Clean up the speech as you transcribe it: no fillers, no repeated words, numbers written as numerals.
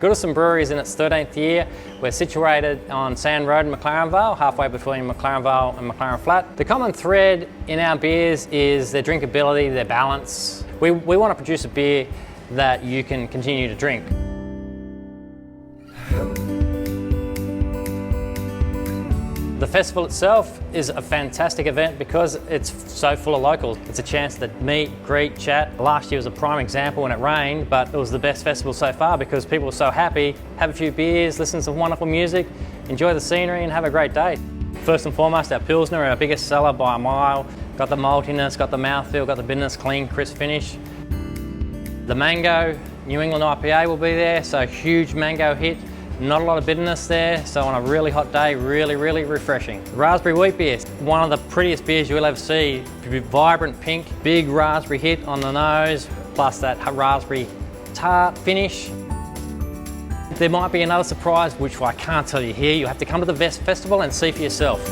Goodieson Brewery is in its 13th year. We're situated on Sand Road in McLaren Vale, halfway between McLaren Vale and McLaren Flat. The common thread in our beers is their drinkability, their balance. We want to produce a beer that you can continue to drink. The festival itself is a fantastic event because it's so full of locals. It's a chance to meet, greet, chat. Last year was a prime example when it rained, but it was the best festival so far because people were so happy, have a few beers, listen to some wonderful music, enjoy the scenery and have a great day. First and foremost, our Pilsner, our biggest seller by a mile. Got the maltiness, got the mouthfeel, got the bitterness, clean, crisp finish. The mango, New England IPA will be there, so huge mango hit. Not a lot of bitterness there, so on a really hot day, really refreshing. Raspberry wheat beer, one of the prettiest beers you'll ever see. Vibrant pink, big raspberry hit on the nose, plus that raspberry tart finish. There might be another surprise, which I can't tell you here. You'll have to come to the festival and see for yourself.